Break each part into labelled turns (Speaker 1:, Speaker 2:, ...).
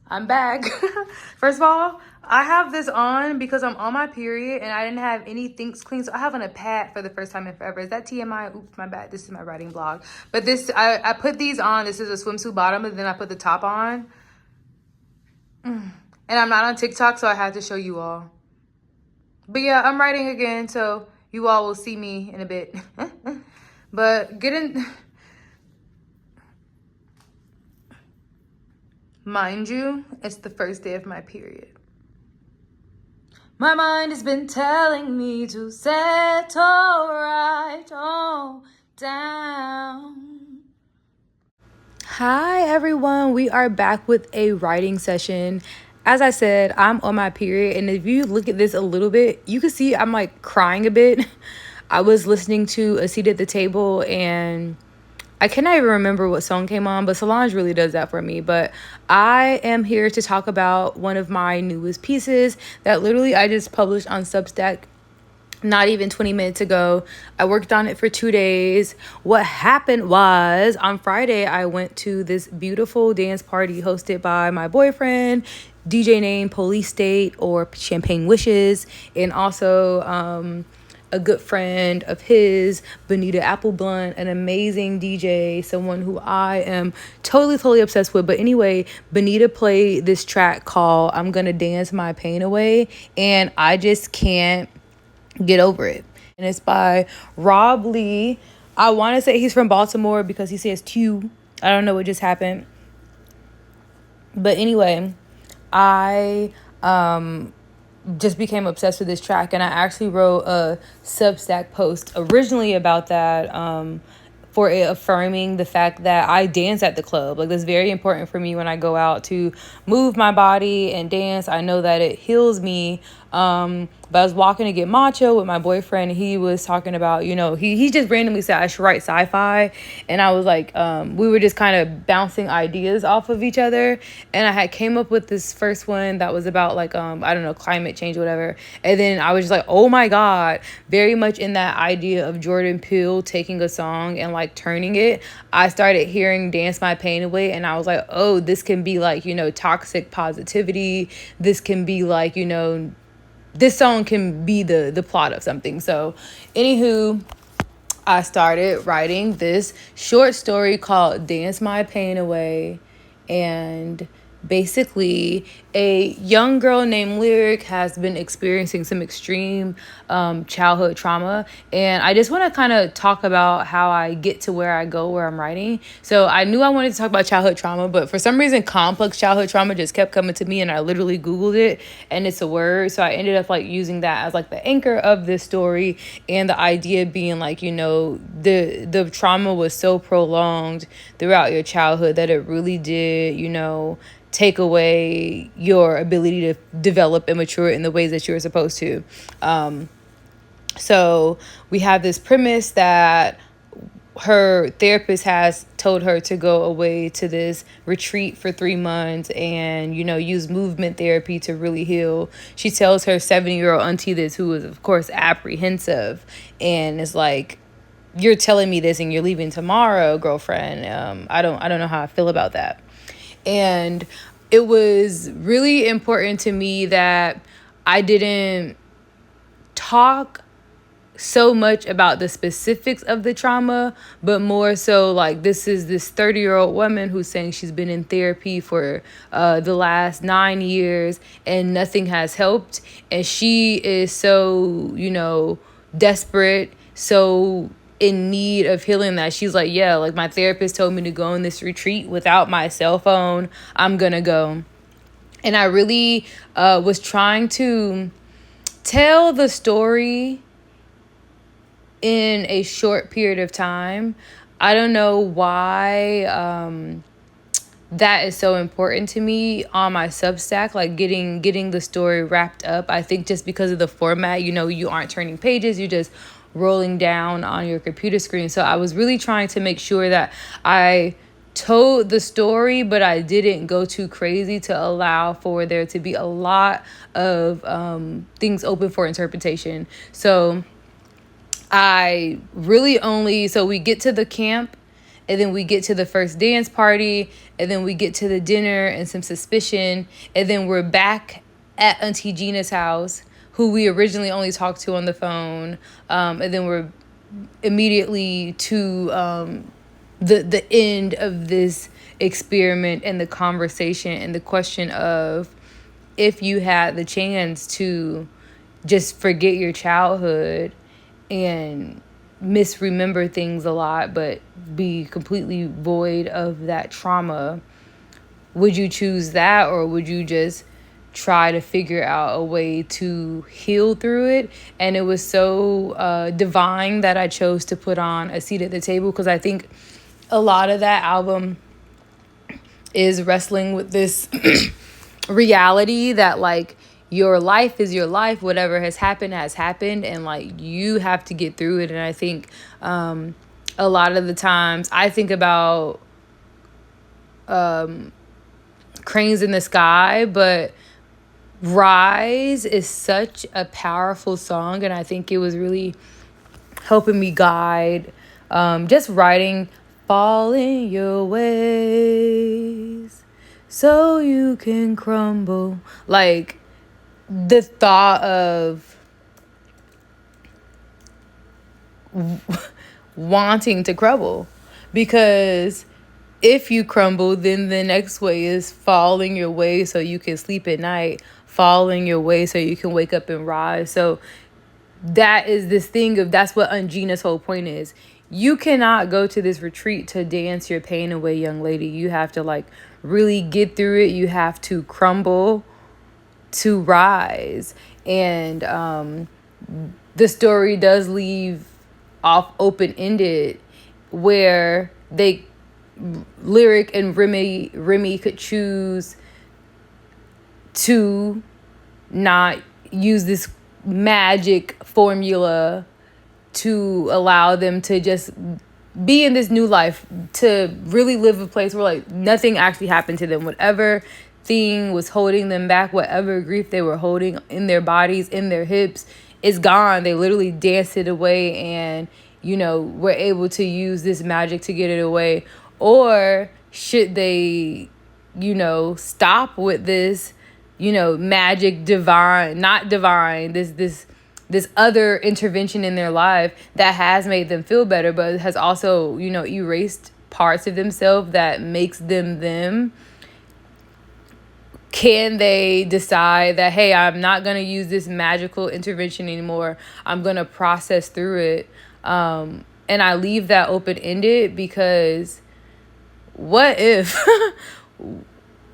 Speaker 1: I'm back. First of all, I have this on because I'm on my period and I didn't have any things clean. So I have on a pad for the first time in forever. Is that TMI? Oops, my bad. This is my writing blog. But this, I put these on. This is a swimsuit bottom, and then I put the top on. And I'm not on TikTok, so I had to show you all. But yeah, I'm writing again, so you all will see me in a bit. But mind you, it's the first day of my period. My mind has been telling me to settle right on down. Hi everyone, we are back with a writing session. As I said, I'm on my period, and if you look at this a little bit, you can see I'm like crying a bit. I was listening to A Seat at the Table, and I cannot even remember what song came on, but Solange really does that for me. But I am here to talk about one of my newest pieces that literally I just published on Substack not even 20 minutes ago. I worked on it for 2 days. What happened was on Friday, I went to this beautiful dance party hosted by my boyfriend, DJ named Police State or Champagne Wishes, and also a good friend of his, Benita Appleblunt, an amazing DJ, someone who I am totally obsessed with. But anyway, Benita played this track called I'm Gonna Dance My Pain Away, and I just can't get over it. And it's by Rob Lee. I want to say he's from Baltimore because he says Q. I don't know what just happened. But anyway, I just became obsessed with this track, and I actually wrote a Substack post originally about that, for it affirming the fact that I dance at the club. Like, that's very important for me when I go out to move my body and dance. I know that it heals me. But I was walking to get matcha with my boyfriend. He was talking about, he just randomly said I should write sci-fi. And I was like, we were just kind of bouncing ideas off of each other. And I had came up with this first one that was about like, I don't know, climate change or whatever. And then I was just like, oh my God, very much in that idea of Jordan Peele taking a song and like turning it. I started hearing Dance My Pain Away, and I was like, oh, this can be like, toxic positivity. This can be like, this song can be the plot of something. So anywho, I started writing this short story called Dance My Pain Away. And basically, a young girl named Lyric has been experiencing some extreme childhood trauma. And I just want to kind of talk about how I get to where I go, where I'm writing. So I knew I wanted to talk about childhood trauma, but for some reason, complex childhood trauma just kept coming to me, and I literally Googled it, and it's a word. So I ended up like using that as like the anchor of this story, and the idea being like, the trauma was so prolonged throughout your childhood that it really did, take away your ability to develop and mature in the ways that you were supposed to. So we have this premise that her therapist has told her to go away to this retreat for 3 months and, use movement therapy to really heal. She tells her 70-year-old auntie this, who is, of course, apprehensive, and is like, you're telling me this and you're leaving tomorrow, girlfriend. I don't know how I feel about that. And it was really important to me that I didn't talk so much about the specifics of the trauma, but more so like this is this 30-year-old woman who's saying she's been in therapy for the last 9 years and nothing has helped. And she is so, desperate, so in need of healing that she's like, yeah, like my therapist told me to go on this retreat without my cell phone. I'm gonna go. And I really was trying to tell the story in a short period of time. I don't know why that is so important to me on my Substack, like getting the story wrapped up. I think just because of the format, you aren't turning pages, you're just rolling down on your computer screen. So I was really trying to make sure that I told the story, but I didn't go too crazy to allow for there to be a lot of things open for interpretation. So we get to the camp, and then we get to the first dance party, and then we get to the dinner and some suspicion, and then we're back at Auntie Gina's house, who we originally only talked to on the phone, and then we're immediately to the end of this experiment and the conversation and the question of, if you had the chance to just forget your childhood and misremember things a lot, but be completely void of that trauma, would you choose that, or would you just try to figure out a way to heal through it? And it was so divine that I chose to put on A Seat at the Table, because I think a lot of that album is wrestling with this reality that, like, your life is your life. Whatever has happened, and, like, you have to get through it. And I think a lot of the times I think about Cranes in the Sky, but Rise is such a powerful song, and I think it was really helping me guide just writing fall in your ways so you can crumble. Like, the thought of wanting to crumble, because if you crumble, then the next way is falling your way so you can sleep at night, falling your way so you can wake up and rise. So that is this thing of, that's what Angina's whole point is. You cannot go to this retreat to dance your pain away, young lady. You have to, like, really get through it. You have to crumble to rise. And the story does leave off open-ended, where Lyric and Remy could choose to not use this magic formula to allow them to just be in this new life, to really live a place where, like, nothing actually happened to them. Whatever thing was holding them back, whatever grief they were holding in their bodies, in their hips, is gone. They literally danced it away, and, you know, were able to use this magic to get it away. Or should they, you know, stop with this, you know, magic, not divine, this other intervention in their life that has made them feel better, but has also, you know, erased parts of themselves that makes them them? Can they decide that, hey, I'm not going to use this magical intervention anymore. I'm going to process through it. And I leave that open-ended, because what if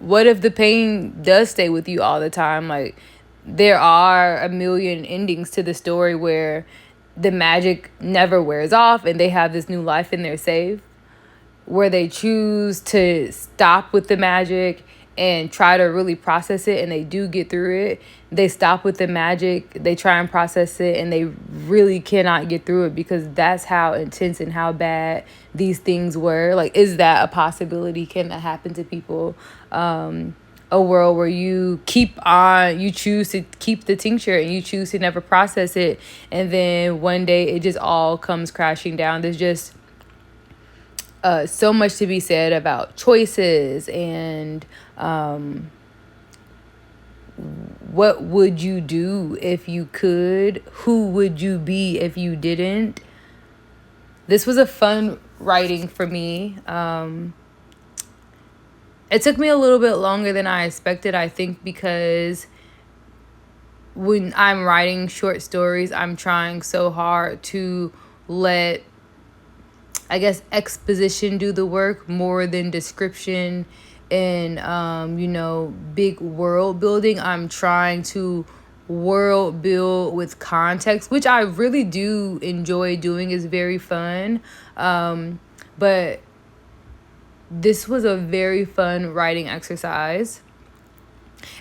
Speaker 1: the pain does stay with you all the time? Like, there are a million endings to the story where the magic never wears off and they have this new life and they're safe, where they choose to stop with the magic and try to really process it, and they do get through it. They stop with the magic, they try and process it, and they really cannot get through it, because that's how intense and how bad these things were. Like, is that a possibility? Can that happen to people? A world where you choose to keep the tincture and you choose to never process it, and then one day it just all comes crashing down. There's just so much to be said about choices and what would you do if you could? Who would you be if you didn't? This was a fun writing for me. It took me a little bit longer than I expected, I think, because when I'm writing short stories, I'm trying so hard to let, I guess, exposition do the work more than description and, you know, big world building. I'm trying to world build with context, which I really do enjoy doing. Is very fun. But this was a very fun writing exercise.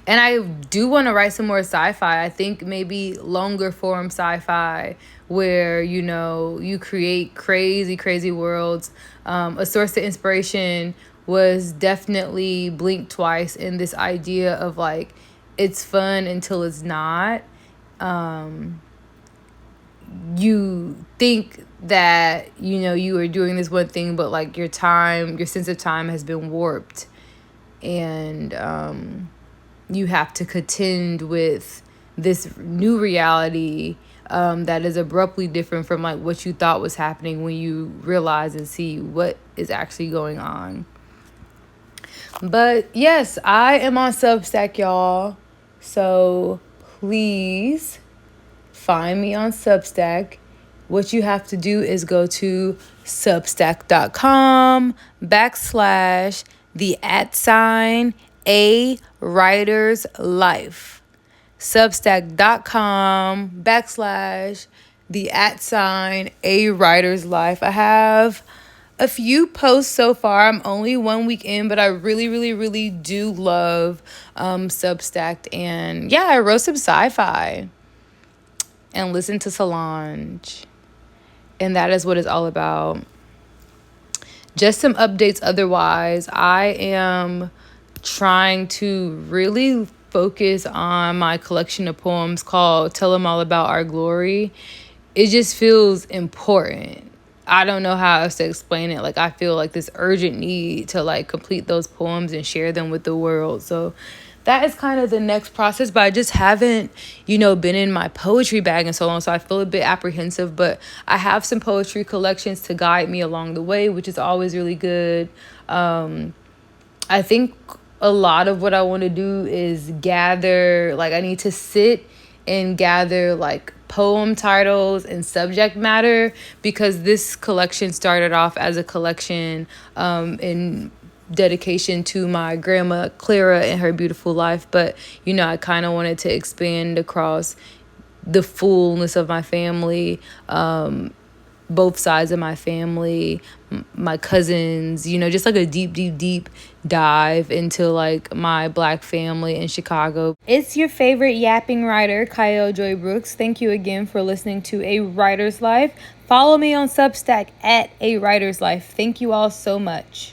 Speaker 1: And I do want to write some more sci-fi. I think maybe longer form sci-fi where, you know, you create crazy, crazy worlds. A source of inspiration was definitely Blink Twice, in this idea of, like, it's fun until it's not. you think that, you are doing this one thing, but like your sense of time has been warped, and you have to contend with this new reality that is abruptly different from like what you thought was happening when you realize and see what is actually going on. But yes, I am on Substack, y'all. So please find me on Substack. What you have to do is go to substack.com/the @A Writer's Life. Substack.com/the @A Writer's Life. I have a few posts so far. I'm only 1 week in, but I really, really, really do love Substack. And yeah, I wrote some sci-fi and listened to Solange. And that is what it's all about. Just some updates otherwise. I am trying to really focus on my collection of poems called Tell 'Em All About Our Glory. It just feels important. I don't know how else to explain it. Like, I feel like this urgent need to like complete those poems and share them with the world. So that is kind of the next process, but I just haven't, been in my poetry bag in so long. So I feel a bit apprehensive, but I have some poetry collections to guide me along the way, which is always really good. I think a lot of what I want to do is gather, like I need to sit and gather like poem titles and subject matter, because this collection started off as a collection in dedication to my grandma Clara and her beautiful life, but I kind of wanted to expand across the fullness of my family, both sides of my family, my cousins, just like a deep dive into like my Black family in Chicago. It's your favorite yapping writer, Kyle Joy Brooks. Thank you again for listening to A Writer's Life. Follow me on Substack @A Writer's Life. Thank you all so much.